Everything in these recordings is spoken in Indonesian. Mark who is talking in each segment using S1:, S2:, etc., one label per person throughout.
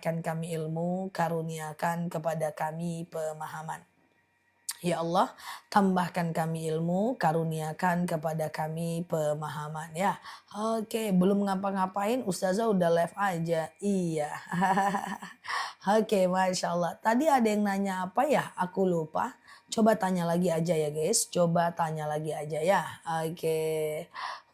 S1: tambahkan kami ilmu, karuniakan kepada kami pemahaman. Ya Allah, tambahkan kami ilmu, karuniakan kepada kami pemahaman ya. Oke, belum ngapa-ngapain Ustazah udah live aja. Iya. Oke, Masya Allah. Tadi ada yang nanya apa ya? Aku lupa. Coba tanya lagi aja ya guys. Coba tanya lagi aja ya. Oke.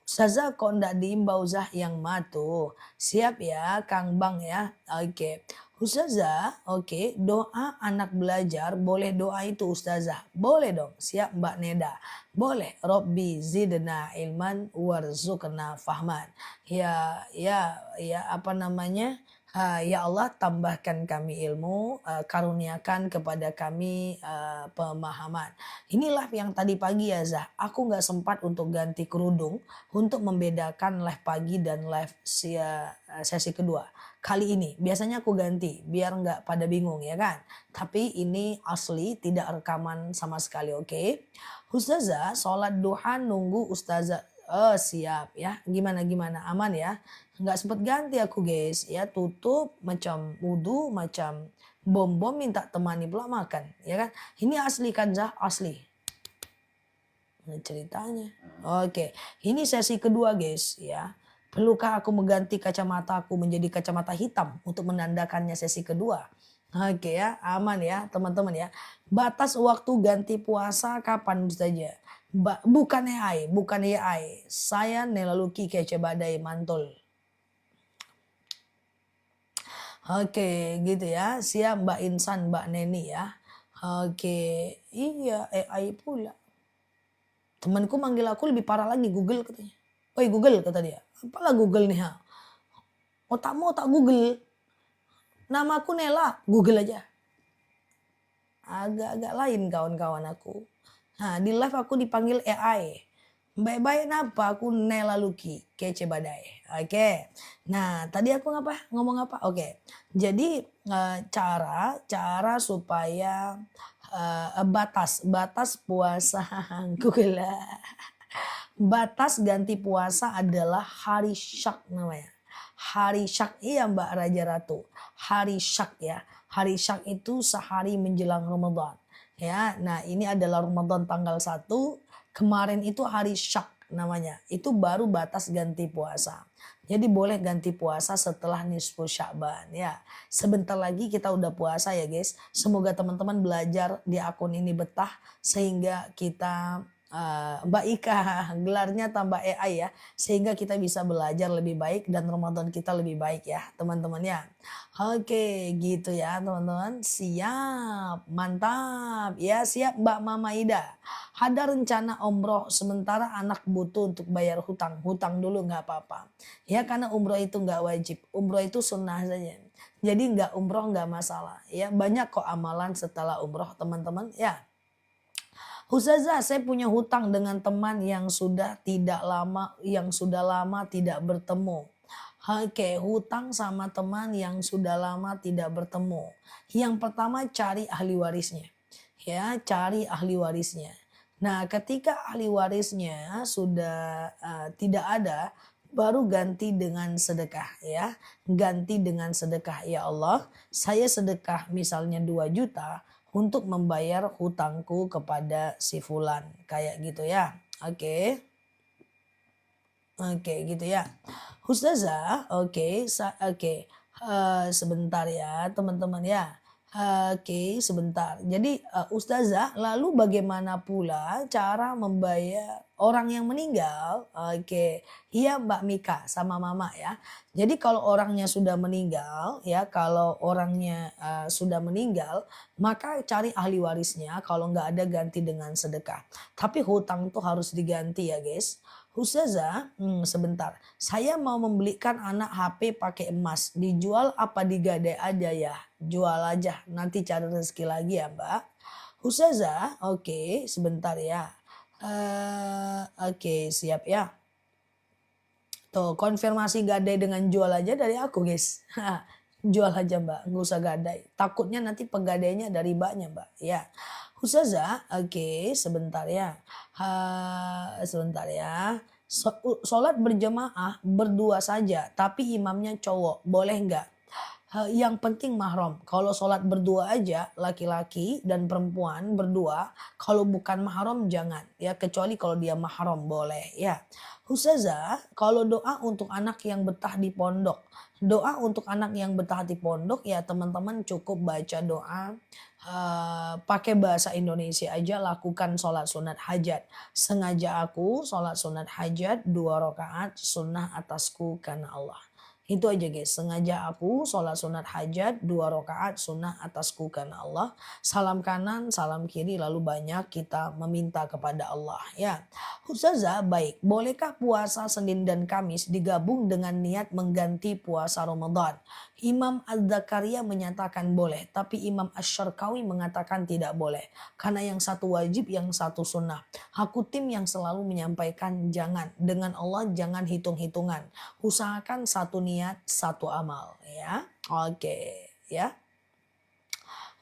S1: Ustazah kok ndak diimbau Zah yang matu? Siap ya Kang Bang ya. Oke. Ustazah, oke, doa anak belajar boleh doa itu Ustazah? Boleh dong. Siap Mbak Neda. Boleh. Robbi zidna ilman warzuqna fahman. Ya apa namanya? Ya Allah tambahkan kami ilmu, karuniakan kepada kami pemahaman. Inilah yang tadi pagi ya Zah, aku nggak sempat untuk ganti kerudung untuk membedakan live pagi dan live sesi kedua. Kali ini biasanya aku ganti biar nggak pada bingung ya kan. Tapi ini asli tidak rekaman sama sekali, oke. Ustazah sholat duha nunggu Ustazah. Oh siap ya, gimana aman ya. Nggak sempet ganti aku guys ya, tutup macam wudhu macam bom minta temani pula makan ya kan. Ini asli kan Zah, asli. Nah, ceritanya. Oke, ini sesi kedua guys ya. Perlukah aku mengganti kacamata aku menjadi kacamata hitam untuk menandakannya sesi kedua? Oke ya, aman ya teman-teman ya. Batas waktu ganti puasa kapan saja? Bukan AI, bukan AI. Saya Nelaluki Kece Badai Mantul. Oke gitu ya, siap Mbak Insan, Mbak Neni ya. Oke, iya AI pula. Temanku manggil aku lebih parah lagi, Google katanya. Oi Google kata dia, apalah Google nih ha. Otakmu otak Google. Namaku Nela, Google aja. Agak-agak lain kawan-kawan aku. Nah di live aku dipanggil AI. Baik-baik napa aku Nela Luki Kece Badai. Oke. Nah, tadi aku ngomong apa? Oke. Jadi cara supaya batas puasa Google. Batas ganti puasa adalah hari Syak namanya. Hari Syak iya Mbak Raja Ratu. Hari Syak ya. Hari Syak itu sehari menjelang Ramadan. Ya, nah ini adalah Ramadan tanggal 1. Kemarin itu hari Syak namanya. Itu baru batas ganti puasa. Jadi boleh ganti puasa setelah nisfu Sya'ban ya. Sebentar lagi kita udah puasa ya guys. Semoga teman-teman belajar di akun ini betah sehingga kita Mbak Ika gelarnya tambah AI ya sehingga kita bisa belajar lebih baik dan Ramadan kita lebih baik ya teman-teman ya. Oke gitu ya teman-teman, siap mantap ya, siap Mbak Mama Ida. Ada rencana umroh sementara anak butuh untuk bayar hutang dulu nggak apa-apa ya, karena umroh itu nggak wajib, umroh itu sunnah saja. Jadi nggak umroh nggak masalah ya, banyak kok amalan setelah umroh teman-teman ya. Ustazah, saya punya hutang dengan teman yang sudah lama tidak bertemu. Oke, hutang sama teman yang sudah lama tidak bertemu. Yang pertama cari ahli warisnya. Ya, cari ahli warisnya. Nah, ketika ahli warisnya sudah tidak ada, baru ganti dengan sedekah ya. Ganti dengan sedekah, ya Allah, saya sedekah misalnya 2 juta untuk membayar hutangku kepada si fulan. Kayak gitu ya. Oke. Oke gitu ya. Ustazah, oke, oke. Sebentar ya teman-teman ya. Oke, sebentar. Jadi Ustazah, lalu bagaimana pula cara membayar orang yang meninggal? Oke, iya Mbak Mika sama Mama ya. Jadi kalau orangnya sudah meninggal ya, kalau orangnya sudah meninggal, maka cari ahli warisnya. Kalau nggak ada ganti dengan sedekah. Tapi hutang tuh harus diganti ya guys. Ustazah, sebentar. Saya mau membelikan anak HP pakai emas. Dijual apa digadai aja ya? Jual aja. Nanti cari rezeki lagi ya Mbak. Ustazah, oke, sebentar ya. Oke, siap ya. Tuh, konfirmasi gadai dengan jual aja dari aku guys. Jual aja Mbak, nggak usah gadai. Takutnya nanti penggadainya dari Mbaknya Mbak. Ya. Ustazah, oke, sebentar ya. Sebentar ya. Sholat berjemaah berdua saja, tapi imamnya cowok, boleh nggak? Yang penting mahram. Kalau sholat berdua aja, laki-laki dan perempuan berdua, kalau bukan mahram jangan ya, kecuali kalau dia mahram boleh ya. Ustazah, kalau doa untuk anak yang betah di pondok. Doa untuk anak yang betah di pondok ya teman-teman cukup baca doa pakai bahasa Indonesia aja, lakukan sholat sunat hajat. Sengaja aku sholat sunat hajat 2 rakaat sunnah atasku karena Allah. Itu aja guys, sengaja aku sholat sunat hajat 2 rakaat sunnah atasku karena Allah. Salam kanan, salam kiri, lalu banyak kita meminta kepada Allah ya. Ustazah, baik, bolehkah puasa Senin dan Kamis digabung dengan niat mengganti puasa Ramadan? Imam Az-Zakaria menyatakan boleh, tapi Imam Asy-Syarqawi mengatakan tidak boleh. Karena yang satu wajib, yang satu sunnah. Aku tim yang selalu menyampaikan jangan. Dengan Allah jangan hitung-hitungan. Usahakan satu niat, satu amal ya. Oke ya.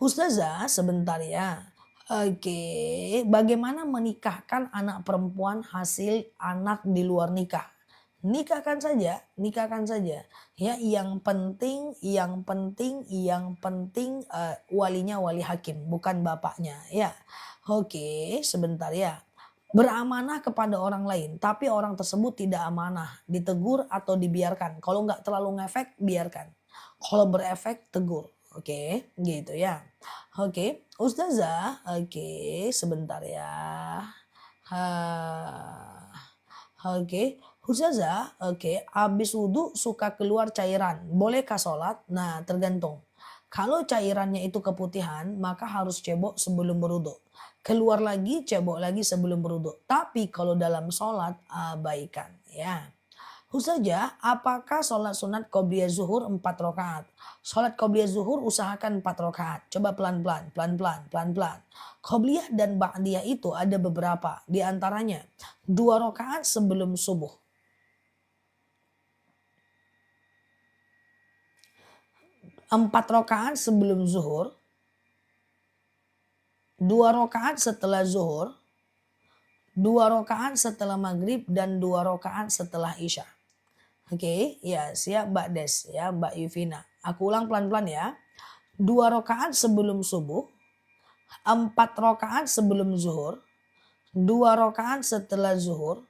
S1: Ustazah sebentar ya. Oke, bagaimana menikahkan anak perempuan hasil anak di luar nikah? Nikahkan saja, nikahkan saja. Ya, yang penting walinya wali hakim, bukan bapaknya ya. Oke, sebentar ya. Beramanah kepada orang lain, tapi orang tersebut tidak amanah, ditegur atau dibiarkan. Kalau nggak terlalu ngefek, biarkan. Kalau berefek, tegur. Oke, gitu ya. Oke, Ustazah, oke, sebentar ya. Oke, Ustazah, oke, habis wudhu suka keluar cairan, bolehkah sholat? Nah, tergantung. Kalau cairannya itu keputihan, maka harus cebok sebelum berwudhu. Keluar lagi, cebok lagi sebelum berwudhu. Tapi kalau dalam sholat, abaikan ya. Ustazah, apakah sholat sunat qobliyah zuhur 4 rakaat? Sholat qobliyah zuhur usahakan 4 rakaat. Coba pelan-pelan, pelan-pelan, pelan-pelan. Qobliyah dan ba'diyah itu ada beberapa. Di antaranya 2 rakaat sebelum subuh. 4 rakaat sebelum zuhur. 2 rakaat setelah zuhur. 2 rakaat setelah maghrib dan 2 rakaat setelah isya. Oke, ya siap Mbak Des ya, Mbak Yuvina. Aku ulang pelan-pelan ya. 2 rakaat sebelum subuh, 4 rakaat sebelum zuhur, 2 rakaat setelah zuhur,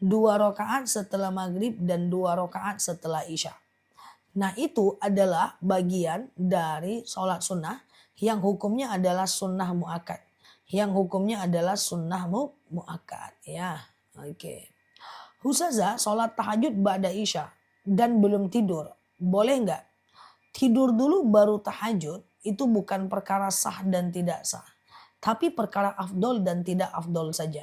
S1: 2 rakaat setelah maghrib dan 2 rakaat setelah isya. Nah itu adalah bagian dari sholat sunnah yang hukumnya adalah sunnah mu'akkad. Yang hukumnya adalah sunnah mu'akkad ya. Oke. Ustazah, sholat tahajud ba'da isya dan belum tidur, boleh nggak? Tidur dulu baru tahajud itu bukan perkara sah dan tidak sah. Tapi perkara afdol dan tidak afdol saja.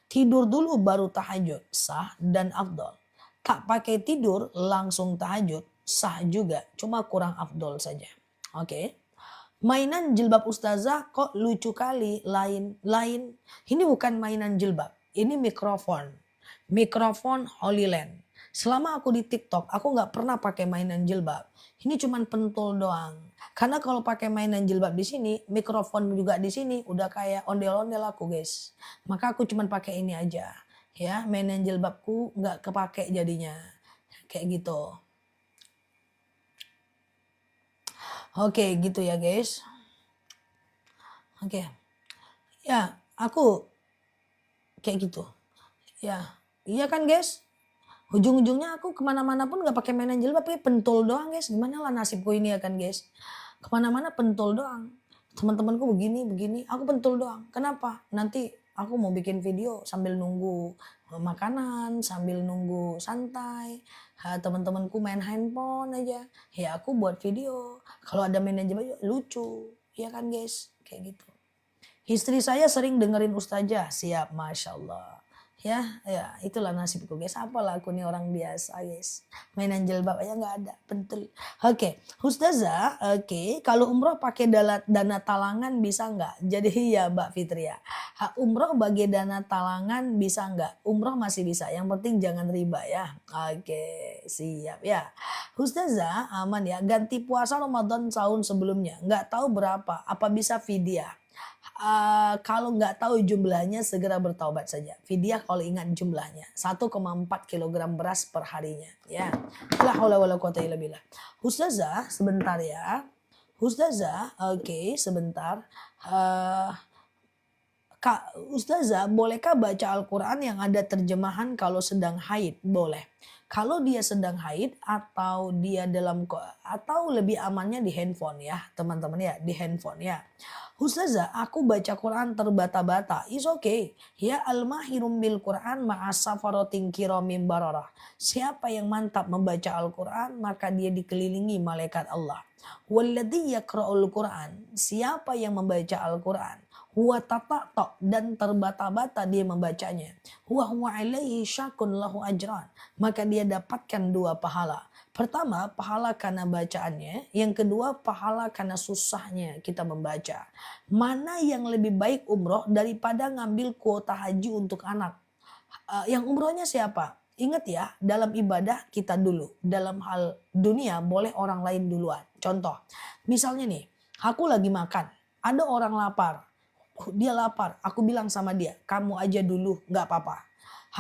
S1: Tidur dulu baru tahajud, sah dan afdol. Tak pakai tidur langsung tahajud, sah juga, cuma kurang afdol saja. Oke. Mainan jilbab ustazah kok lucu kali, lain. Ini bukan mainan jilbab, ini mikrofon. Mikrofon Holy Land. Selama aku di TikTok, aku nggak pernah pakai mainan jilbab. Ini cuman pentul doang. Karena kalau pakai mainan jilbab di sini, mikrofon juga di sini, udah kayak ondel-ondel aku guys. Maka aku cuman pakai ini aja. Ya, mainan jilbabku nggak kepake jadinya. Kayak gitu. Oke, gitu ya guys. Oke. Ya, aku kayak gitu. Ya, iya kan guys? Ujung-ujungnya aku kemana-mana pun gak pakai mainan jilbab, pakai pentul doang guys. Gimana lah nasibku ini ya kan guys. Kemana-mana pentul doang. Teman-temanku begini, aku pentul doang. Kenapa? Nanti aku mau bikin video sambil nunggu makanan, sambil nunggu santai. Teman-temanku main handphone aja. Ya aku buat video. Kalau ada mainan jilbab lucu. Ya kan guys, kayak gitu. Istri saya sering dengerin ustazah, siap, masya Allah. Ya, itulah nasibku guys. Apalah aku nih orang biasa guys. Mainan jilbab aja nggak ada, betul. Oke, ustazah, oke. Kalau umroh pakai dana talangan bisa nggak? Jadi iya Mbak Fitria. Umroh bagi dana talangan bisa nggak? Umroh masih bisa. Yang penting jangan riba ya. Oke, siap ya. Ustazah, aman ya. Ganti puasa Ramadan tahun sebelumnya. Nggak tahu berapa. Apa bisa fidyah? kalau nggak tahu jumlahnya segera bertaubat saja. Fidyah kalau ingat jumlahnya. 1,4 kilogram beras per harinya. Ya. La haula wala quwata illa billah. Ustazah, sebentar ya. Ustazah, oke, sebentar. Kak Ustazah, bolehkah baca Al-Quran yang ada terjemahan kalau sedang haid? Boleh. Kalau dia sedang haid atau dia atau lebih amannya di handphone ya, teman-teman ya, di handphone ya. Ustazah, aku baca Quran terbata-bata. It's okay. Ya al-mahirum bil Quran ma'asafaratin kiramim bararah. Siapa yang mantap membaca Al-Quran, maka dia dikelilingi malaikat Allah. Walladhi yakra'ul Quran. Siapa yang membaca Al-Quran, huwa tatatok dan terbata-bata dia membacanya. Huwa alaihi syakun lahu ajran. Maka dia dapatkan 2 pahala. Pertama, pahala karena bacaannya. Yang kedua, pahala karena susahnya kita membaca. Mana yang lebih baik umroh daripada ngambil kuota haji untuk anak? Yang umrohnya siapa? Ingat ya, dalam ibadah kita dulu. Dalam hal dunia boleh orang lain duluan. Contoh, misalnya nih, aku lagi makan. Ada orang lapar. Dia lapar, aku bilang sama dia, kamu aja dulu, gak apa-apa.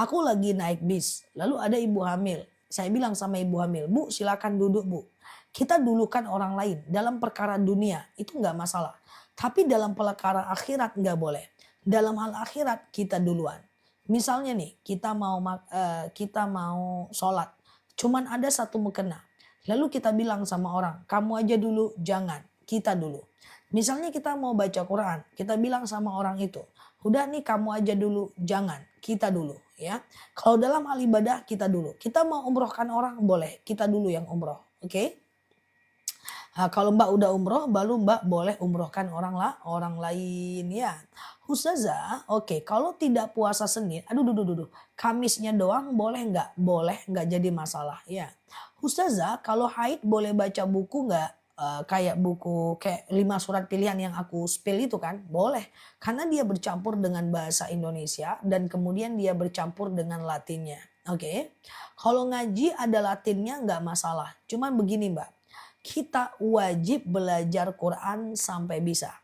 S1: Aku lagi naik bis, lalu ada ibu hamil. Saya bilang sama ibu hamil, Bu silakan duduk Bu. Kita dulukan orang lain dalam perkara dunia, itu gak masalah. Tapi dalam perkara akhirat gak boleh. Dalam hal akhirat kita duluan. Misalnya nih, kita mau sholat, cuman ada satu mukena. Lalu kita bilang sama orang, kamu aja dulu, jangan, kita dulu. Misalnya kita mau baca Quran, kita bilang sama orang itu, udah nih kamu aja dulu, jangan, kita dulu ya. Kalau dalam hal ibadah kita dulu. Kita mau umrohkan orang boleh, kita dulu yang umroh, oke? Nah, kalau Mbak udah umroh, baru Mbak boleh umrohkan orang lain ya. Ustazah, oke, kalau tidak puasa Senin, Kamisnya doang boleh nggak? Boleh, nggak jadi masalah ya. Ustazah, kalau haid boleh baca buku nggak? Kayak buku kayak 5 surat pilihan yang aku spill itu kan boleh karena dia bercampur dengan bahasa Indonesia dan kemudian dia bercampur dengan Latinnya. Oke. Kalau ngaji ada Latinnya nggak masalah. Cuman begini Mbak, kita wajib belajar Quran sampai bisa.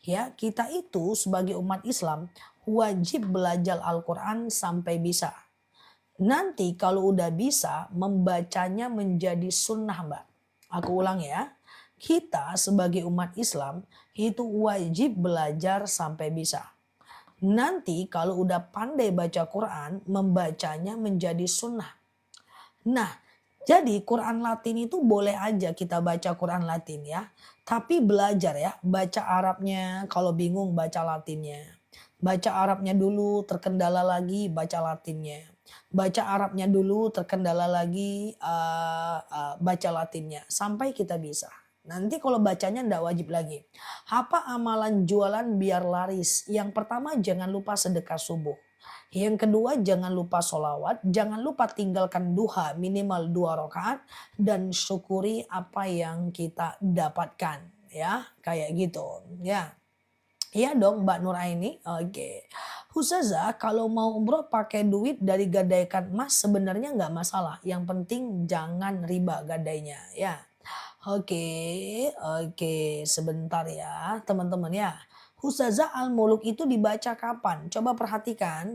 S1: Ya, kita itu sebagai umat Islam wajib belajar Al-Quran sampai bisa. Nanti kalau udah bisa membacanya menjadi sunnah Mbak. Aku ulang ya. Kita sebagai umat Islam itu wajib belajar sampai bisa. Nanti kalau udah pandai baca Quran, membacanya menjadi sunnah. Nah, jadi Quran Latin itu boleh aja kita baca Quran Latin ya. Tapi belajar ya, baca Arabnya, kalau bingung baca Latinnya. Baca Arabnya dulu, terkendala lagi, baca Latinnya. Baca Arabnya dulu, terkendala lagi, baca Latinnya. Sampai kita bisa. Nanti kalau bacanya ndak wajib lagi. Apa amalan jualan biar laris? Yang pertama jangan lupa sedekah subuh. Yang kedua jangan lupa sholawat. Jangan lupa tinggalkan duha minimal 2 rakaat. Dan syukuri apa yang kita dapatkan. Ya kayak gitu. Ya. Iya dong Mbak Nuraini. Oke. Ustazah kalau mau umroh pakai duit dari gadaikan emas sebenarnya nggak masalah. Yang penting jangan riba gadainya. Ya. Oke, sebentar ya teman-teman ya. Ustazah Al-Muluk itu dibaca kapan? Coba perhatikan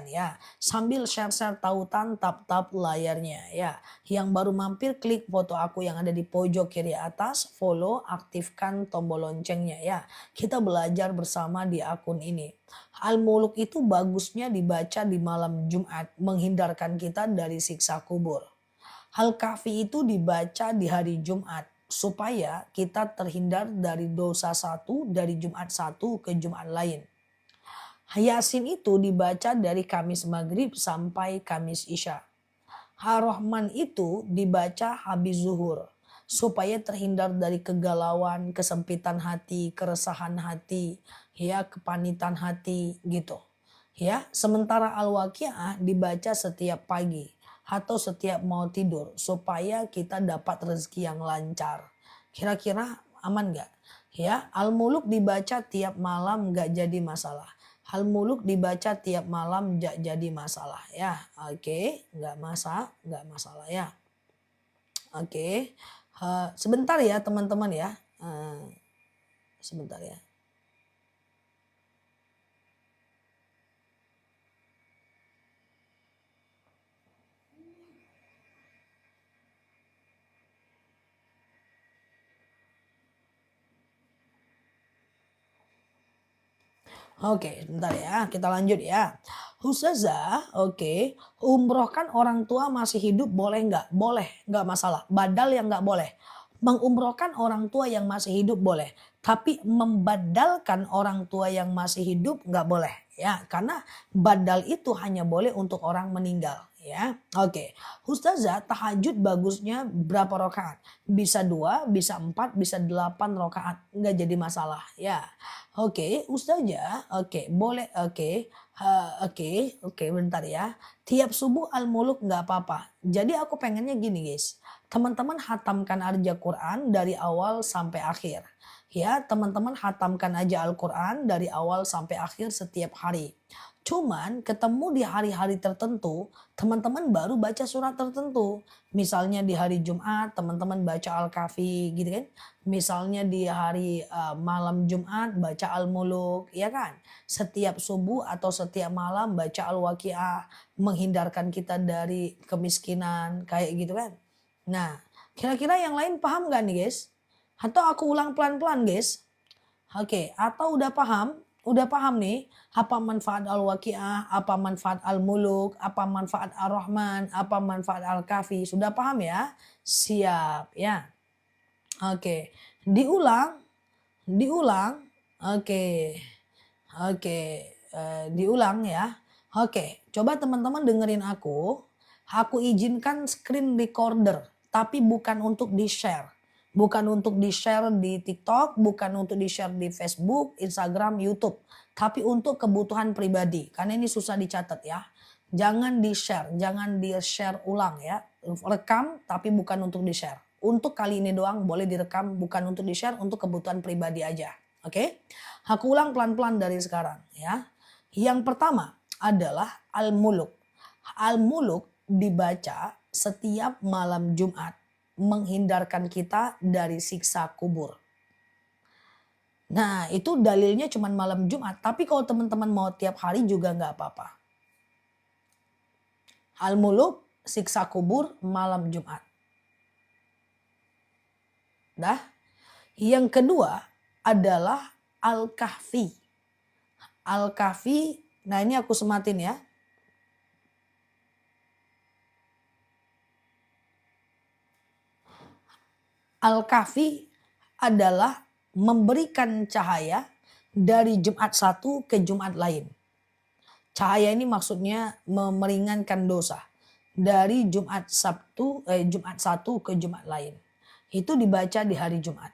S1: ya. Sambil share-share tautan tap-tap layarnya ya. Yang baru mampir klik foto aku yang ada di pojok kiri atas, follow, aktifkan tombol loncengnya ya. Kita belajar bersama di akun ini. Al-Muluk itu bagusnya dibaca di malam Jumat, menghindarkan kita dari siksa kubur. Al-Kahfi itu dibaca di hari Jumat supaya kita terhindar dari dosa satu dari Jumat satu ke Jumat lain. Yasin itu dibaca dari Kamis Maghrib sampai Kamis Isya. Ar-Rahman itu dibaca habis zuhur supaya terhindar dari kegalauan, kesempitan hati, keresahan hati, ya kepanitan hati gitu. Ya, sementara Al-Waqiah dibaca setiap pagi atau setiap mau tidur supaya kita dapat rezeki yang lancar. Kira-kira aman gak? Ya, Al-Muluk dibaca tiap malam gak jadi masalah. Al-Muluk dibaca tiap malam gak jadi masalah ya. Oke, gak masalah ya. Oke. Sebentar ya teman-teman ya. Sebentar ya. Oke, sebentar ya, kita lanjut ya. Ustazah, oke, umrohkan orang tua masih hidup boleh nggak? Boleh, nggak masalah. Badal yang nggak boleh. Mengumrohkan orang tua yang masih hidup boleh. Tapi membadalkan orang tua yang masih hidup nggak boleh. Ya, karena badal itu hanya boleh untuk orang meninggal. Ya, oke. Ustazah, tahajud bagusnya berapa rakaat? Bisa 2, bisa 4, bisa 8 rakaat. Nggak jadi masalah. Ya. Oke, Ustazah, oke, boleh, oke, oke, bentar ya. Tiap subuh Al-Muluk nggak apa-apa. Jadi aku pengennya gini guys, teman-teman hatamkan aja Quran dari awal sampai akhir. Ya, teman-teman hatamkan aja Al-Quran dari awal sampai akhir setiap hari. Cuman ketemu di hari-hari tertentu, teman-teman baru baca surat tertentu. Misalnya di hari Jumat, teman-teman baca Al-Kahfi gitu kan. Misalnya di hari malam Jumat baca Al-Muluk, ya kan? Setiap subuh atau setiap malam baca Al-Waqiah, menghindarkan kita dari kemiskinan, kayak gitu kan. Nah, kira-kira yang lain paham gak nih guys? Atau aku ulang pelan-pelan guys? Oke, atau udah paham? Udah paham nih apa manfaat Al-Waqiah, apa manfaat Al-Muluk, apa manfaat Ar-Rahman, apa manfaat Al-Kahfi. Sudah paham ya? Siap ya. Oke, diulang, diulang. Oke, oke, diulang ya. Oke, coba teman-teman dengerin aku. Aku izinkan screen recorder, tapi bukan untuk di-share. Bukan untuk di-share di TikTok, bukan untuk di-share di Facebook, Instagram, YouTube. Tapi untuk kebutuhan pribadi. Karena ini susah dicatat ya. Jangan di-share, jangan di-share ulang ya. Rekam tapi bukan untuk di-share. Untuk kali ini doang boleh direkam, bukan untuk di-share, untuk kebutuhan pribadi aja. Oke? Aku ulang pelan-pelan dari sekarang ya. Yang pertama adalah Al-Muluk. Al-Muluk dibaca setiap malam Jumat, menghindarkan kita dari siksa kubur. Nah, itu dalilnya cuma malam Jumat, tapi kalau teman-teman mau tiap hari juga nggak apa-apa. Al-Muluk, siksa kubur malam Jumat. Dah. Yang kedua adalah Al-Kahfi. Al-Kahfi, nah ini aku sematin ya. Al-Kahfi adalah memberikan cahaya dari Jumat satu ke Jumat lain. Cahaya ini maksudnya meringankan dosa dari Jumat satu ke Jumat lain. Itu dibaca di hari Jumat.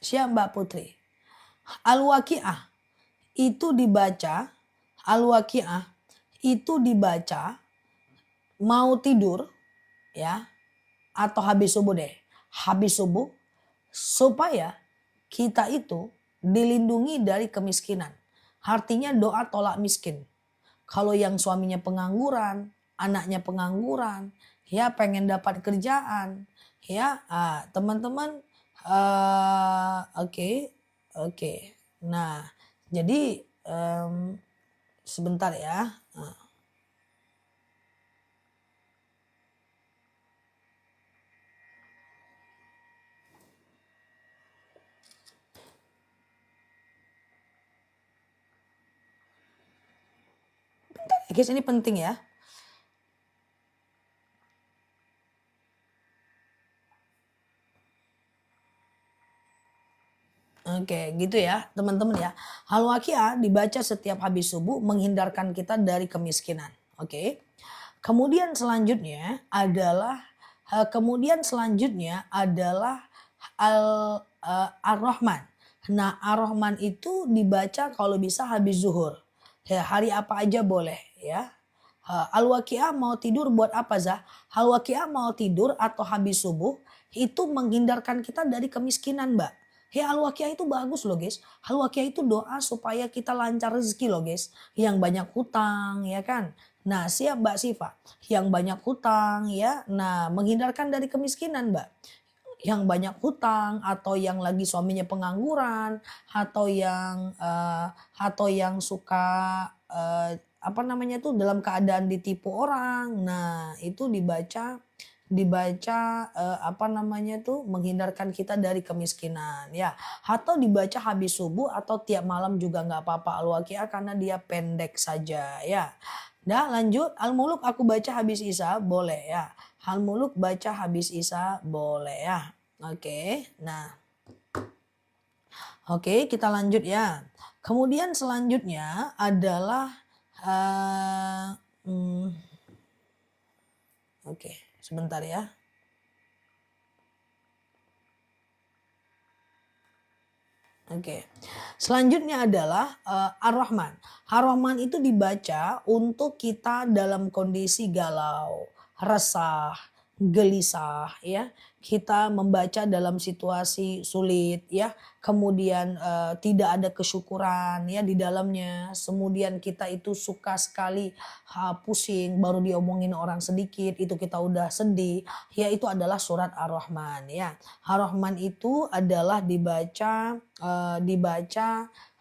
S1: Siap Mbak Putri. Al-Waqiah itu dibaca, Al-Waqiah itu dibaca mau tidur ya, atau habis subuh deh. Habis subuh supaya kita itu dilindungi dari kemiskinan. Artinya doa tolak miskin. Kalau yang suaminya pengangguran, anaknya pengangguran, ya pengen dapat kerjaan, ya teman-teman, oke, oke. Nah, jadi sebentar ya. Guys, ini penting ya. Oke, gitu ya teman-teman ya. Al-Waqiah dibaca setiap habis subuh menghindarkan kita dari kemiskinan. Oke. Kemudian selanjutnya adalah Ar-Rahman. Nah, Ar-Rahman itu dibaca kalau bisa habis zuhur. Ya, hari apa aja boleh ya. Al-Waqiah mau tidur buat apa Zah? Al-Waqiah mau tidur atau habis subuh itu menghindarkan kita dari kemiskinan Mbak. Ya Al-Waqiah itu bagus loh guys. Al-Waqiah itu doa supaya kita lancar rezeki loh guys. Yang banyak hutang ya kan. Nah siap Mbak Siva. Yang banyak hutang ya. Nah menghindarkan dari kemiskinan Mbak. Yang banyak hutang atau yang lagi suaminya pengangguran atau yang suka apa namanya tuh dalam keadaan ditipu orang. Nah, itu dibaca dibaca apa namanya tuh menghindarkan kita dari kemiskinan ya. Atau dibaca habis subuh atau tiap malam juga nggak apa-apa Al-Waqiah karena dia pendek saja ya. Dah lanjut Al-Muluk aku baca habis Isya boleh ya. Al-Muluk baca habis Isya boleh ya. Oke. Nah, oke kita lanjut ya. Kemudian selanjutnya adalah eh, hmm, oke, sebentar ya. Oke. Selanjutnya adalah Ar-Rahman. Ar-Rahman itu dibaca untuk kita dalam kondisi galau, resah, gelisah ya. Kita membaca dalam situasi sulit ya. Kemudian tidak ada kesyukuran ya di dalamnya. Kemudian kita itu suka sekali pusing baru diomongin orang sedikit itu kita udah sedih. Ya itu adalah surat Ar-Rahman ya. Ar-Rahman itu adalah dibaca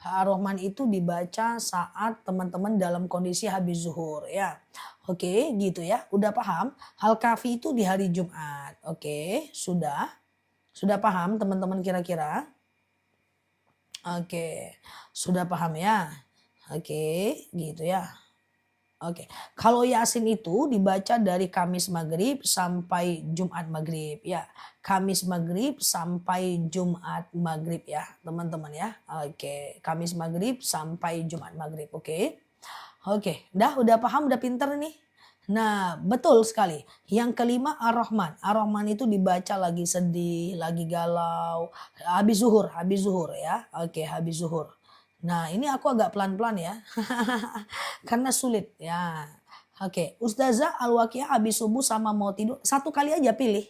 S1: Ar-Rahman itu dibaca saat teman-teman dalam kondisi habis zuhur ya. Oke, gitu ya. Udah paham? Al-Kahfi itu di hari Jumat. Oke, sudah. Sudah paham teman-teman kira-kira? Oke, sudah paham ya? Oke, gitu ya. Oke, kalau Yasin itu dibaca dari Kamis Maghrib sampai Jumat Maghrib ya. Kamis Maghrib sampai Jumat Maghrib ya teman-teman ya. Oke, Kamis Maghrib sampai Jumat Maghrib. Oke. Oke, udah paham, udah pinter nih. Nah, betul sekali. Yang kelima Ar-Rahman. Ar-Rahman itu dibaca lagi sedih, lagi galau, habis zuhur ya. Oke, habis zuhur. Nah, ini aku agak pelan-pelan ya. Karena sulit ya. Oke, Ustazah Al-Waqiah habis subuh sama mau tidur, satu kali aja pilih.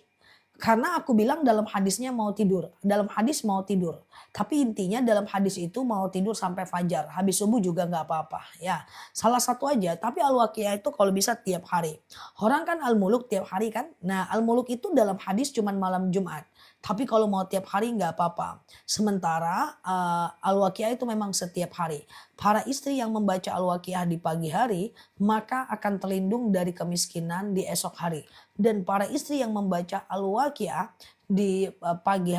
S1: Karena aku bilang dalam hadisnya mau tidur, dalam hadis mau tidur. Tapi intinya dalam hadis itu mau tidur sampai fajar, habis subuh juga nggak apa-apa ya. Salah satu aja, tapi Al-Waqiah itu kalau bisa tiap hari. Orang kan Al-Muluk tiap hari kan. Nah Al-Muluk itu dalam hadis cuman malam Jumat. Tapi kalau mau tiap hari nggak apa-apa. Sementara Al-Waqiah itu memang setiap hari. Para istri yang membaca Al-Waqiah di pagi hari maka akan terlindung dari kemiskinan di esok hari. Dan para istri yang membaca Al-Waqiah di pagi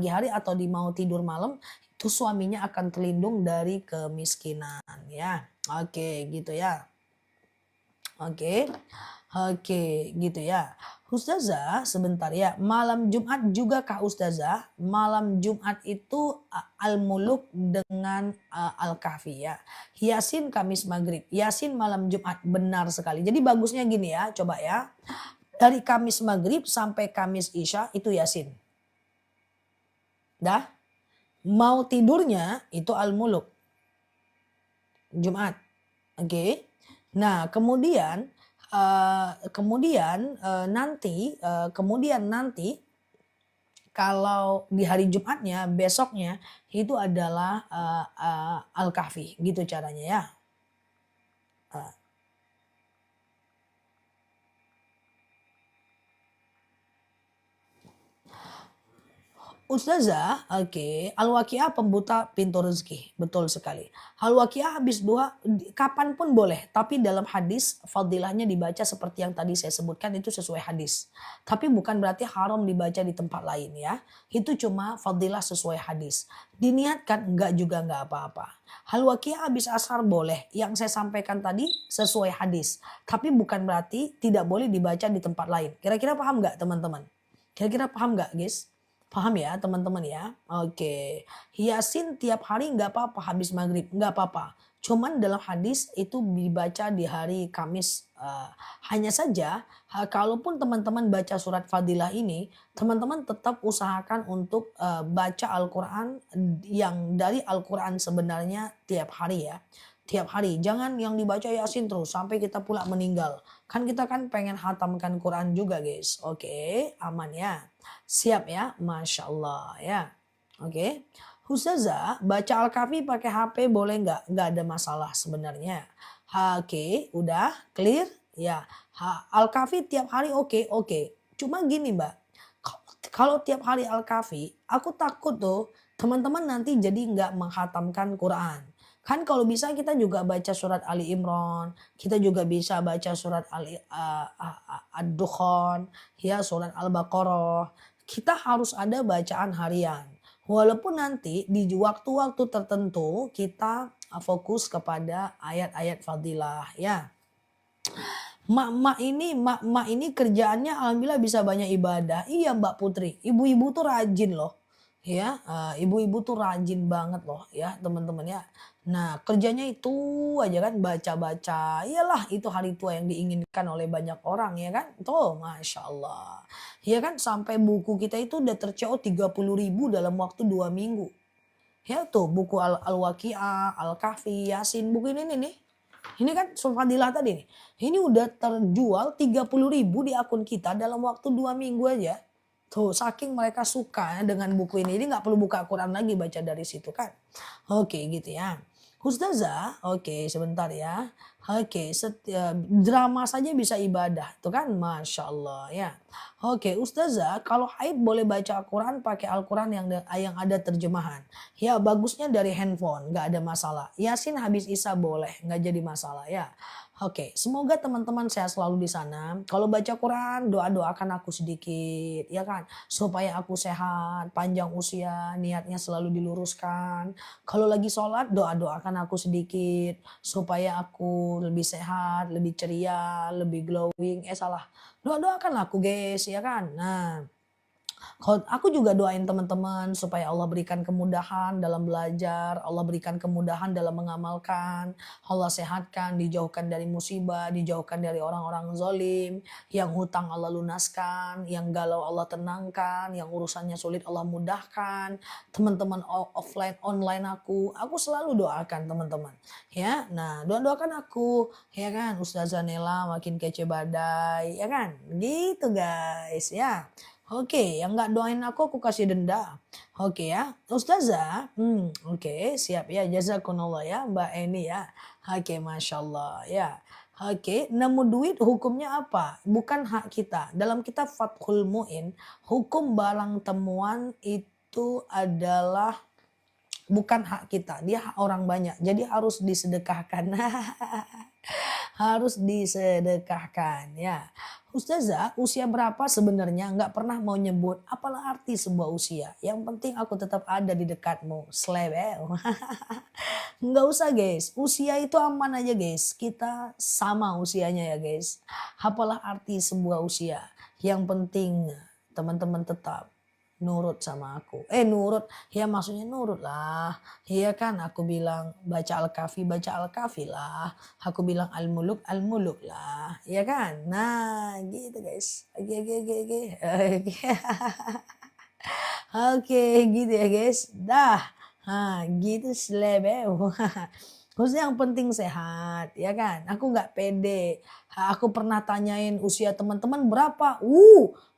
S1: hari atau di mau tidur malam itu suaminya akan terlindung dari kemiskinan ya. Oke, gitu ya. Oke. Oke, gitu ya. Ustazah, sebentar ya. Malam Jumat juga kah Ustazah? Malam Jumat itu Al-Muluk dengan Al-Kahfi ya. Yasin Kamis Maghrib. Yasin malam Jumat. Benar sekali. Jadi bagusnya gini ya, coba ya. Dari Kamis Maghrib sampai Kamis Isya itu Yasin. Dah? Mau tidurnya itu Al-Muluk. Jumat. Oke. Nah, kemudian nanti kalau di hari Jumatnya besoknya itu adalah Al-Kahfi gitu caranya ya. Ustazah, oke. Al-Waqiah pembuka pintu rezeki. Betul sekali. Al-Waqiah habis duha kapanpun boleh. Tapi dalam hadis fadilahnya dibaca seperti yang tadi saya sebutkan itu sesuai hadis. Tapi bukan berarti haram dibaca di tempat lain ya. Itu cuma fadilah sesuai hadis. Diniatkan enggak juga enggak apa-apa. Al-Waqiah habis asar boleh. Yang saya sampaikan tadi sesuai hadis. Tapi bukan berarti tidak boleh dibaca di tempat lain. Kira-kira paham enggak teman-teman? Kira-kira paham enggak guys? Paham ya teman-teman ya? Oke. Yasin tiap hari nggak apa-apa habis maghrib. Nggak apa-apa. Cuman dalam hadis itu dibaca di hari Kamis. Hanya saja kalaupun teman-teman baca surat Fadilah ini. Teman-teman tetap usahakan untuk baca Al-Quran yang dari Al-Quran sebenarnya tiap hari ya. Tiap hari. Jangan yang dibaca Yasin terus sampai kita pula meninggal. Kan kita kan pengen hatamkan Quran juga guys. Oke, aman ya. Siap ya, Masya Allah ya. Oke. Ustazah, baca Al-Kahfi pakai HP boleh nggak? Nggak ada masalah sebenarnya. Oke, udah clear? Ya. Al-Kahfi tiap hari oke. Cuma gini mbak, kalau tiap hari Al-Kahfi, aku takut tuh teman-teman nanti jadi nggak menghatamkan Quran. Kan kalau bisa kita juga baca surat Ali Imran, kita juga bisa baca surat Ad-Dukhan, ya surat Al-Baqarah. Kita harus ada bacaan harian. Walaupun nanti di waktu-waktu tertentu kita fokus kepada ayat-ayat fadilah ya. Mak-mak ini kerjaannya alhamdulillah bisa banyak ibadah. Iya Mbak Putri, ibu-ibu tuh rajin loh. Ya, ibu-ibu tuh rajin banget loh ya teman-teman ya. Nah kerjanya itu aja kan baca-baca. Iyalah itu hari tua yang diinginkan oleh banyak orang ya kan. Tuh Masya Allah. Ya kan sampai buku kita itu udah terco 30.000 dalam waktu 2 minggu. Ya tuh buku Al-Waqi'ah, Al-Kahfi, Yasin, buku ini nih. Ini kan Fadilah tadi nih. Ini udah terjual 30.000 di akun kita dalam waktu 2 minggu aja. Tuh saking mereka suka dengan buku ini. Jadi nggak perlu buka Quran lagi baca dari situ kan. Oke gitu ya. Ustazah, oke sebentar ya. Oke, drama saja bisa ibadah. Itu kan Masya Allah ya. Oke Ustazah, kalau haid boleh baca Al-Quran pakai Al-Quran yang ada terjemahan. Ya bagusnya dari handphone, nggak ada masalah. Yasin habis Isa boleh, nggak jadi masalah ya. Oke, semoga teman-teman sehat selalu di sana. Kalau baca Quran, doa-doakan aku sedikit, ya kan? Supaya aku sehat, panjang usia, niatnya selalu diluruskan. Kalau lagi sholat, doa-doakan aku sedikit. Supaya aku lebih sehat, lebih ceria, lebih glowing. Salah. Doa-doakan aku guys, ya kan? Nah. Aku juga doain teman-teman supaya Allah berikan kemudahan dalam belajar, Allah berikan kemudahan dalam mengamalkan, Allah sehatkan, dijauhkan dari musibah, dijauhkan dari orang-orang zalim, yang hutang Allah lunaskan, yang galau Allah tenangkan, yang urusannya sulit Allah mudahkan. Teman-teman offline online aku selalu doakan teman-teman. Ya, nah doakan aku, ya kan, Ustazah Nela makin kece badai, ya kan, gitu guys, ya. Oke, yang nggak doain aku kasih denda. Oke ya, Ustazah. Oke, siap ya. Jazakumullah ya, Mbak Eni ya. Oke, Masya Allah ya. Oke, nemu duit hukumnya apa? Bukan hak kita. Dalam kitab Fathul Mu'in, hukum barang temuan itu adalah bukan hak kita. Dia hak orang banyak. Jadi harus disedekahkan. Harus disedekahkan ya. Ustazah, usia berapa sebenarnya nggak pernah mau nyebut. Apalah arti sebuah usia? Yang penting aku tetap ada di dekatmu. Slebel. Nggak usah guys. Usia itu aman aja guys. Kita sama usianya ya guys. Apalah arti sebuah usia? Yang penting teman-teman tetap nurut sama aku. Nurut. Ya maksudnya nurut lah. Iya kan aku bilang baca Al-Kahfi lah. Aku bilang Al-Muluk lah. Iya kan? Nah gitu guys. Oke. Oke gitu ya guys. Dah. Nah gitu selebeh. Khususnya yang penting sehat, ya kan? Aku nggak pede. Aku pernah tanyain usia teman-teman berapa.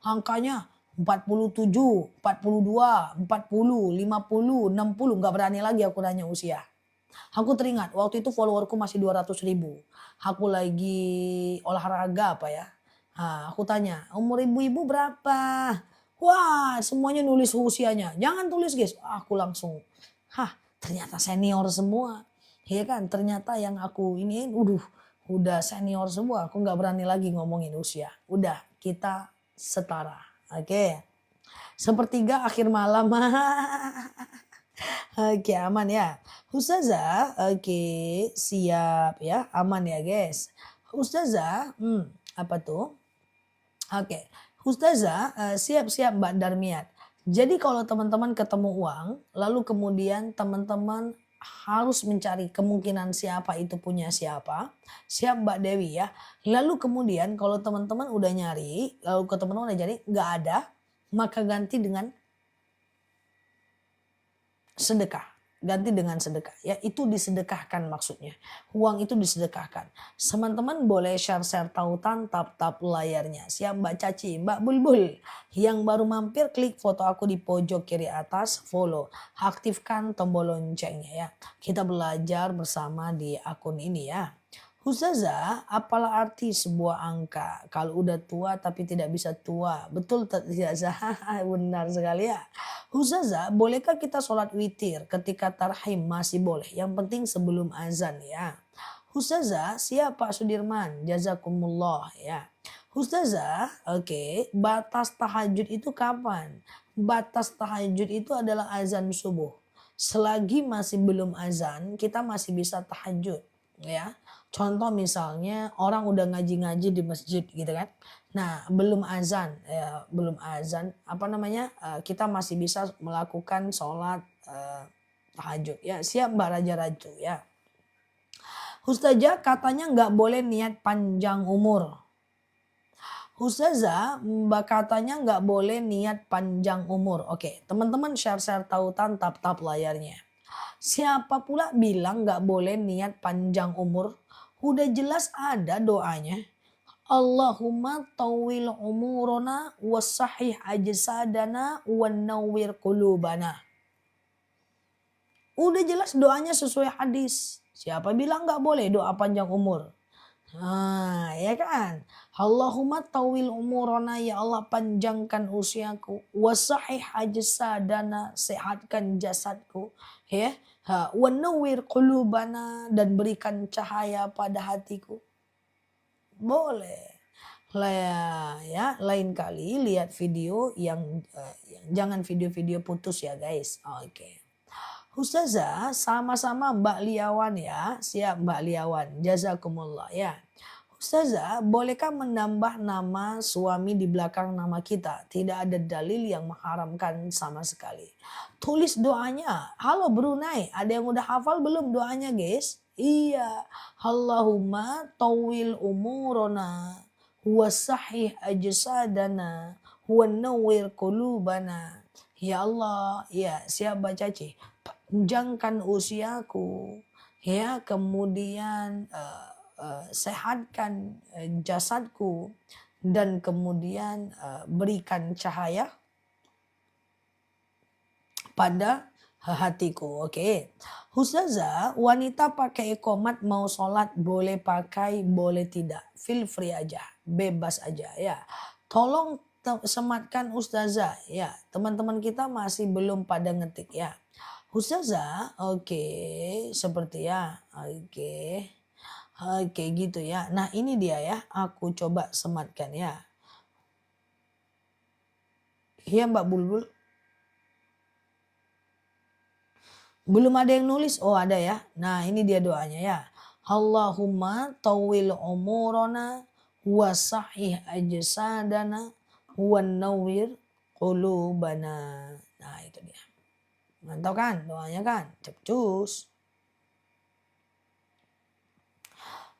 S1: Angkanya 47, 42, 40, 50, 60. Nggak berani lagi aku nanya usia. Aku teringat waktu itu followerku masih 200.000. Aku lagi olahraga apa ya. Aku tanya, umur ibu-ibu berapa? Wah semuanya nulis usianya. Jangan tulis guys. Aku langsung, ternyata senior semua. Ya kan ternyata yang aku ini, udah senior semua. Aku nggak berani lagi ngomongin usia. Udah kita setara. Oke. Sepertiga akhir malam. Oke aman ya. Ustazah, oke siap ya. Aman ya guys. Ustazah, apa tuh? Oke. Ustazah, siap-siap Mbak Darmiat. Jadi kalau teman-teman ketemu uang, lalu kemudian teman-teman harus mencari kemungkinan siapa itu punya siapa. Siap Mbak Dewi ya. Lalu kemudian kalau teman-teman udah nyari, lalu ke teman-teman udah nyari, nggak ada, maka ganti dengan sedekah. Ganti dengan sedekah. Ya itu disedekahkan maksudnya. Uang itu disedekahkan. Teman-teman boleh share-share tautan tap-tap layarnya. Siap Mbak Caci, Mbak Bulbul. Yang baru mampir klik foto aku di pojok kiri atas, follow. Aktifkan tombol loncengnya ya. Kita belajar bersama di akun ini ya. Ustazah, apalah arti sebuah angka? Kalau udah tua tapi tidak bisa tua. Betul tidak sah? Benar sekali ya. Ustazah, bolehkah kita sholat witir ketika tarhim? Masih boleh. Yang penting sebelum azan ya. Ustazah, siap Pak Sudirman. Jazakumullah ya. Ustazah, oke, batas tahajud itu kapan? Batas tahajud itu adalah azan subuh. Selagi masih belum azan, kita masih bisa tahajud ya. Contoh misalnya orang udah ngaji-ngaji di masjid gitu kan. Nah, belum azan, ya, belum azan, apa namanya? Kita masih bisa melakukan sholat tahajud. Ya, siap Mbak Raja Raju ya. Ustazah katanya nggak boleh niat panjang umur. Ustazah, Mbak katanya nggak boleh niat panjang umur. Oke, teman-teman share-share tautan tap-tap layarnya. Siapa pula bilang nggak boleh niat panjang umur? Udah jelas ada doanya. Allahumma tawil umurona wasahih ajsadana wa nawwir qulubana. Udah jelas doanya sesuai hadis. Siapa bilang nggak boleh doa panjang umur? Nah, ya kan? Allahumma tawil umurona, ya Allah panjangkan usiaku. Wasahih ajsadana, sehatkan jasadku. Ya, wa nawwir qulubana, dan berikan cahaya pada hatiku. Boleh. Lah ya, lain kali lihat video yang jangan video-video putus ya guys. Oke. Ustazah, sama-sama Mbak Liawan ya. Siap Mbak Liawan. Jazakumullah ya. Ustazah, bolehkah menambah nama suami di belakang nama kita? Tidak ada dalil yang mengharamkan sama sekali. Tulis doanya. Halo Brunei, ada yang udah hafal belum doanya guys? Iya. Allahumma tawil umurona wasahih ajsadana wa nawwir qulubana. Ya Allah, ya siap baca Ci. Panjangkan usiaku, ya, kemudian sehatkan jasadku, dan kemudian berikan cahaya pada hatiku. Oke. Ustazah, wanita pakai iqomat mau sholat boleh pakai, boleh tidak. Feel free aja, bebas aja ya. Tolong sematkan Ustazah ya. Teman-teman kita masih belum pada ngetik ya. Ustazah, oke, seperti ya. Oke. Oke gitu ya. Nah ini dia ya, aku coba sematkan ya. Iya Mbak Bulbul. Belum ada yang nulis? Oh ada ya. Nah ini dia doanya ya. Allahumma tawil umurona wasahih ajsadana wa nawwir qulubana. Nah itu dia. Mantap kan doanya kan? Cepcus.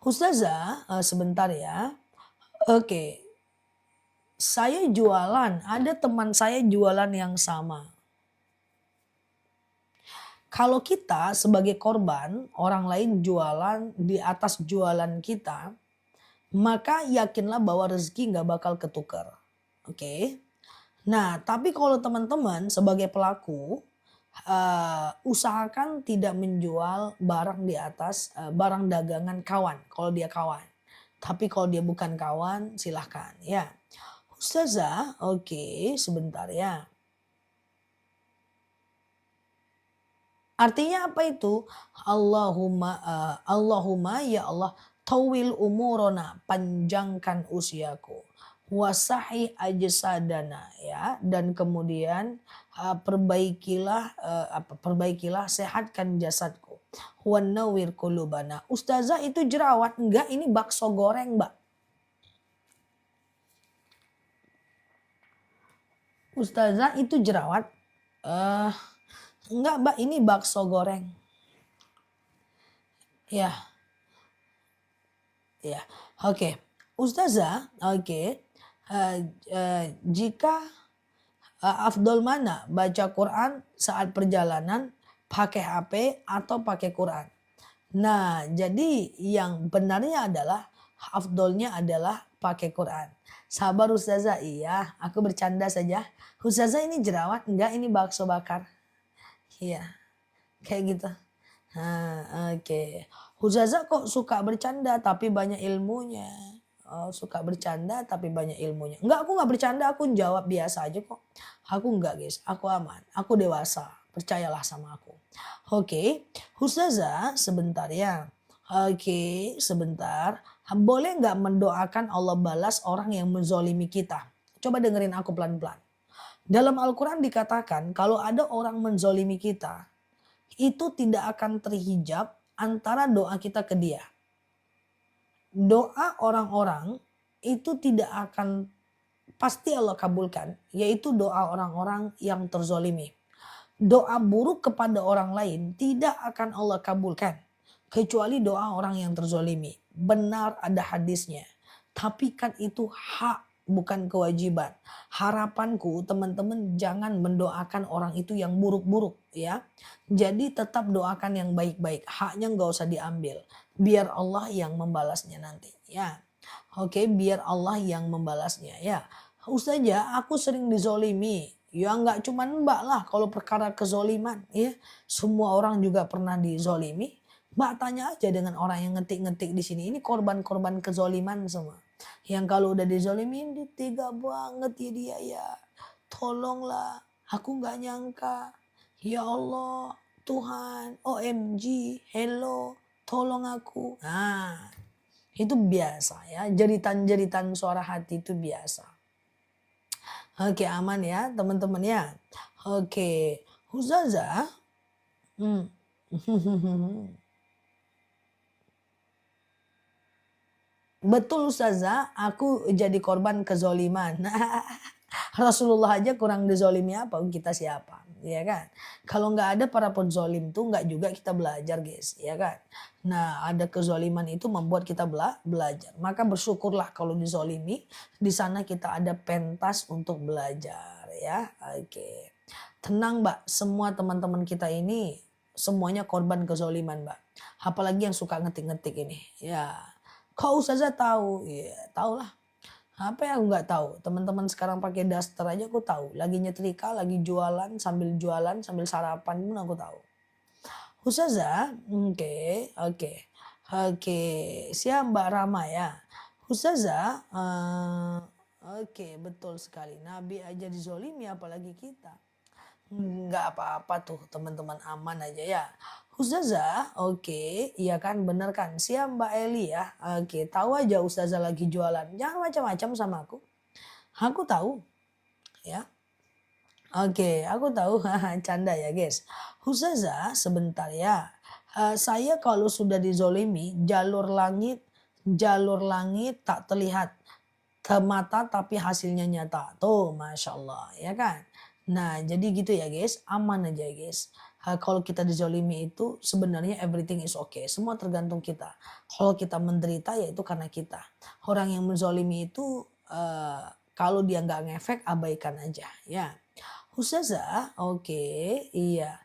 S1: Ustazah, sebentar ya. Oke. Saya jualan, ada teman saya jualan yang sama. Kalau kita sebagai korban, orang lain jualan di atas jualan kita, maka yakinlah bahwa rezeki nggak bakal ketukar. Oke. Nah, tapi kalau teman-teman sebagai pelaku, usahakan tidak menjual barang di atas barang dagangan kawan kalau dia kawan. Tapi kalau dia bukan kawan, silahkan ya. Ustazah, oke, sebentar ya. Artinya apa itu? Allahumma ya Allah tawil umurona, panjangkan usiaku. Wasahi ajsadana ya, dan kemudian perbaikilah sehatkan jasadku. Wa nawwir qulubana. Ustazah itu jerawat? Enggak, ini bakso goreng, Mbak. Ustazah itu jerawat? Enggak Mbak, ini bakso goreng. Ya. Ya. Oke. Ustazah, oke. Jika afdol mana baca Quran saat perjalanan, pakai HP atau pakai Quran? Nah, jadi yang benarnya adalah afdolnya adalah pakai Quran. Sabar Ustazah, iya, aku bercanda saja. Ustazah ini jerawat? Enggak, ini bakso bakar. Iya, kayak gitu. Nah, oke. Ustazah kok suka bercanda tapi banyak ilmunya. suka bercanda tapi banyak ilmunya. Enggak, aku nggak bercanda, aku jawab biasa aja kok. Aku enggak guys, aku aman, aku dewasa, percayalah sama aku. Oke, Ustazah sebentar ya. Oke, sebentar. Boleh nggak mendoakan Allah balas orang yang menzolimi kita? Coba dengerin aku pelan-pelan. Dalam Al-Quran dikatakan kalau ada orang menzolimi kita, itu tidak akan terhijab antara doa kita ke dia. Doa orang-orang itu tidak akan pasti Allah kabulkan, yaitu doa orang-orang yang terzolimi. Doa buruk kepada orang lain tidak akan Allah kabulkan, kecuali doa orang yang terzolimi. Benar ada hadisnya, tapi kan itu hak bukan kewajiban. Harapanku teman-teman jangan mendoakan orang itu yang buruk-buruk ya. Jadi tetap doakan yang baik-baik. Haknya nggak usah diambil. Biar Allah yang membalasnya nanti ya. Oke, biar Allah yang membalasnya ya. Ustazah, aku sering dizolimi. Ya nggak cuman Mbak lah kalau perkara kezoliman ya. Semua orang juga pernah dizolimi. Mbak tanya aja dengan orang yang ngetik-ngetik di sini. Ini korban-korban kezoliman semua. Yang kalau udah dizolimin, dia tega banget ya dia ya. Tolonglah, aku nggak nyangka. Ya Allah, Tuhan, OMG, hello, tolong aku. Nah, itu biasa ya. Jeritan-jeritan suara hati itu biasa. Oke, aman ya teman-teman ya. Oke, Ustazah. Betul Ustazah, aku jadi korban kezoliman. Rasulullah aja kurang dizolimi apa, kita siapa, ya kan? Kalau nggak ada para penzolim tuh nggak juga kita belajar guys, ya kan? Nah ada kezoliman itu membuat kita belajar. Maka bersyukurlah kalau dizolimi, di sana kita ada pentas untuk belajar ya. Oke, tenang Mbak, semua teman-teman kita ini semuanya korban kezoliman Mbak. Apalagi yang suka ngetik-ngetik ini, ya. Kok Ustazah tahu? Iya, tahu lah. Apa yang aku nggak tahu? Teman-teman sekarang pakai daster aja aku tahu. Lagi nyetrika, lagi jualan, sambil sarapan pun aku tahu. Ustazah, oke. Siap Mbak Rama ya. Ustazah, oke betul sekali. Nabi aja dizolimi apalagi kita. Nggak apa-apa tuh teman-teman, aman aja ya. Ustazah, oke, iya kan bener kan. Siap Mbak Eli ya. Oke, tahu aja Ustazah lagi jualan. Jangan macam-macam sama aku. Aku tahu ya. Oke, aku tahu. Canda ya guys. Ustazah sebentar ya. Saya kalau sudah dizolimi jalur langit tak terlihat ke mata tapi hasilnya nyata. Tuh Masya Allah ya kan. Nah jadi gitu ya guys, aman aja guys. Kalau kita dizolimi itu sebenarnya everything is okay. Semua tergantung kita. Kalau kita menderita ya itu karena kita. Orang yang menzolimi itu kalau dia nggak ngefek abaikan aja ya. Ustazah, oke, iya.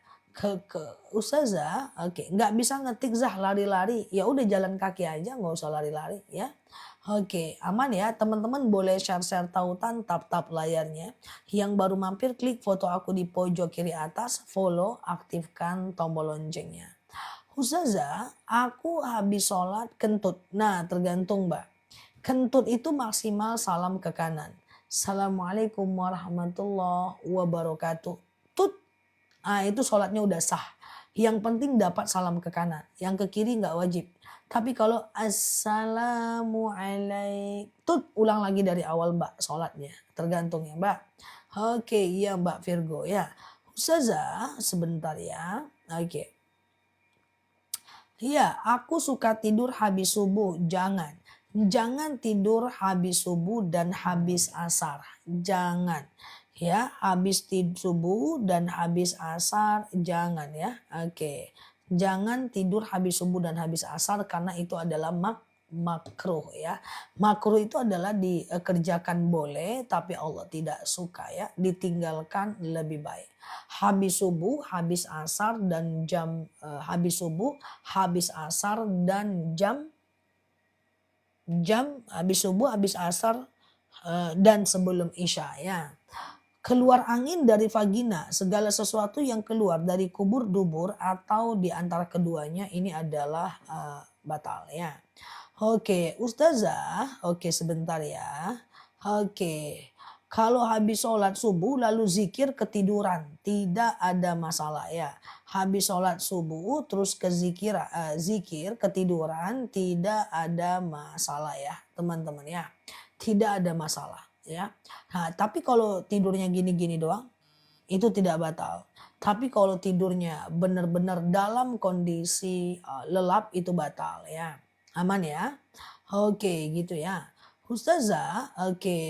S1: Ustazah, oke, nggak bisa ngetik Zah lari-lari. Ya udah jalan kaki aja, nggak usah lari-lari ya. Oke, aman ya. Teman-teman boleh share-share tautan, tap-tap layarnya. Yang baru mampir klik foto aku di pojok kiri atas, follow, aktifkan tombol loncengnya. Ustazah, aku habis sholat kentut. Nah, tergantung Mbak. Kentut itu maksimal salam ke kanan. Assalamualaikum warahmatullahi wabarakatuh. Tut. Itu sholatnya udah sah. Yang penting dapat salam ke kanan. Yang ke kiri nggak wajib. Tapi kalau assalamualaikum, ulang lagi dari awal Mbak sholatnya. Tergantung ya Mbak. Oke, iya Mbak Virgo ya. Ustazah, sebentar ya. Oke. Iya, aku suka tidur habis subuh. Jangan tidur habis subuh dan habis asar. Jangan. Ya, habis subuh dan habis asar. Jangan ya. Oke. Jangan tidur habis subuh dan habis asar karena itu adalah makruh ya. Makruh itu adalah dikerjakan boleh tapi Allah tidak suka ya. Ditinggalkan lebih baik. Habis subuh, habis asar dan jam habis subuh, habis asar dan jam habis subuh, habis asar dan sebelum isya ya. Keluar angin dari vagina, segala sesuatu yang keluar dari kubur dubur atau di antara keduanya ini adalah batal ya. Oke, Ustazah, oke sebentar ya. Oke, kalau habis sholat subuh lalu zikir ketiduran, tidak ada masalah ya. Habis sholat subuh terus zikir ketiduran, tidak ada masalah ya teman-teman ya. Tidak ada masalah ya. Nah, tapi kalau tidurnya gini-gini doang, itu tidak batal. Tapi kalau tidurnya benar-benar dalam kondisi, lelap itu batal ya. Aman ya? Oke gitu ya. Ustazah, oke.